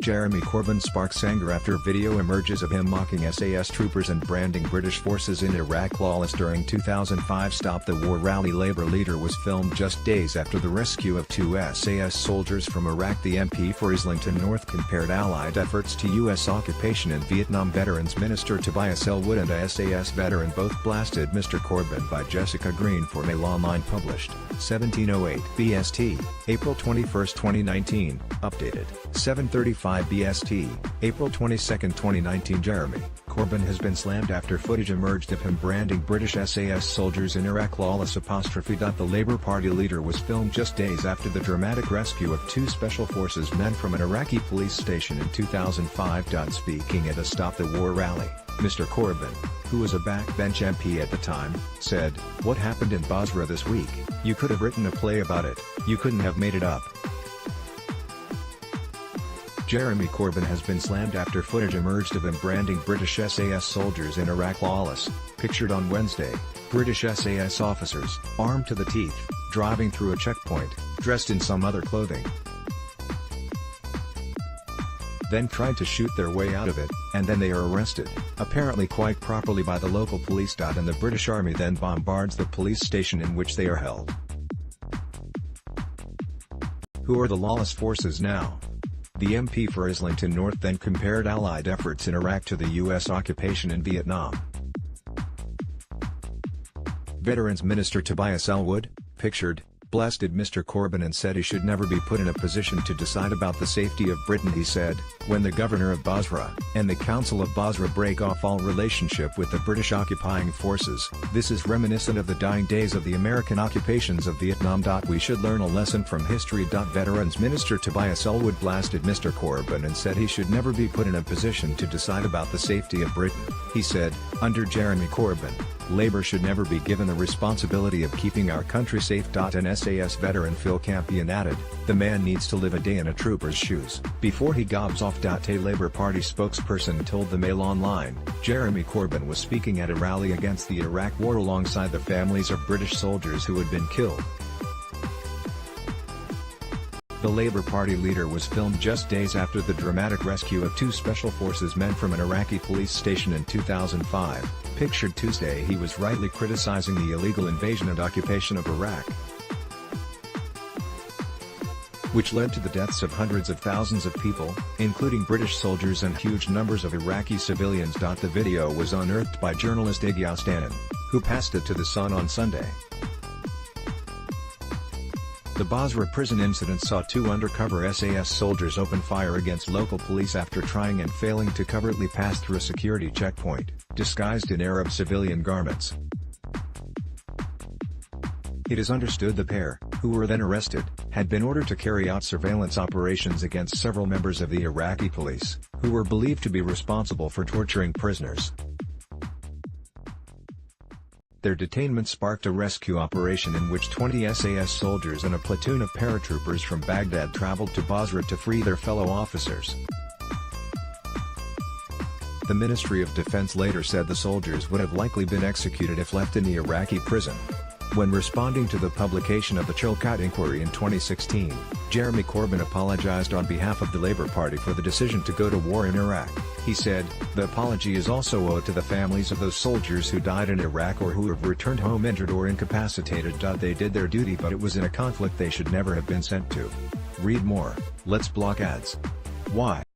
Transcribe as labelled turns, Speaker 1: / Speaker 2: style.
Speaker 1: Jeremy Corbyn sparks anger after video emerges of him mocking SAS troopers and branding British forces in Iraq lawless during 2005 Stop the War rally. Labour leader was filmed just days after the rescue of two SAS soldiers from Iraq. The MP for Islington North compared Allied efforts to US occupation in Vietnam. Veterans Minister Tobias Ellwood and a SAS veteran both blasted Mr. Corbyn by Jessica Green for Mail Online published, 1708 BST, April 21, 2019, updated, 7:35 BST, April 22, 2019. Jeremy Corbyn has been slammed after footage emerged of him branding British SAS soldiers in Iraq lawless. The Labour Party leader was filmed just days after the dramatic rescue of two Special Forces men from an Iraqi police station in 2005. Speaking at a Stop the War rally, Mr. Corbyn, who was a backbench MP at the time, said, "What happened in Basra this week, you could have written a play about it, you couldn't have made it up." Jeremy Corbyn has been slammed after footage emerged of him branding British SAS soldiers in Iraq lawless, pictured on Wednesday. British SAS officers, armed to the teeth, driving through a checkpoint, dressed in some other clothing. Then tried to shoot their way out of it, and then they are arrested, apparently quite properly by the local police. And the British Army then bombards the police station in which they are held. Who are the lawless forces now? The MP for Islington North then compared Allied efforts in Iraq to the US occupation in Vietnam. Veterans Minister Tobias Ellwood, pictured, blasted Mr. Corbyn and said he should never be put in a position to decide about the safety of Britain. He said, "When the governor of Basra, and the council of Basra break off all relationship with the British occupying forces, this is reminiscent of the dying days of the American occupations of Vietnam. We should learn a lesson from history." Veterans Minister Tobias Ellwood blasted Mr. Corbyn and said he should never be put in a position to decide about the safety of Britain. He said, "Under Jeremy Corbyn, Labour should never be given the responsibility of keeping our country safe." An SAS veteran Phil Campion added, "The man needs to live a day in a trooper's shoes before he gobs off." A Labour Party spokesperson told the Mail Online, Jeremy Corbyn was speaking at a rally against the Iraq War alongside the families of British soldiers who had been killed. The Labour Party leader was filmed just days after the dramatic rescue of two Special Forces men from an Iraqi police station in 2005. Pictured Tuesday, he was rightly criticizing the illegal invasion and occupation of Iraq, which led to the deaths of hundreds of thousands of people, including British soldiers and huge numbers of Iraqi civilians. The video was unearthed by journalist Iggy Ostanin, who passed it to The Sun on Sunday. The Basra prison incident saw two undercover SAS soldiers open fire against local police after trying and failing to covertly pass through a security checkpoint, disguised in Arab civilian garments. It is understood the pair, who were then arrested, had been ordered to carry out surveillance operations against several members of the Iraqi police, who were believed to be responsible for torturing prisoners. Their detainment sparked a rescue operation in which 20 SAS soldiers and a platoon of paratroopers from Baghdad traveled to Basra to free their fellow officers. The Ministry of Defense later said the soldiers would have likely been executed if left in the Iraqi prison. When responding to the publication of the Chilcot inquiry in 2016, Jeremy Corbyn apologized on behalf of the Labour Party for the decision to go to war in Iraq. He said, "The apology is also owed to the families of those soldiers who died in Iraq or who have returned home injured or incapacitated. They did their duty, but it was in a conflict they should never have been sent to." Read more. Let's block ads. Why?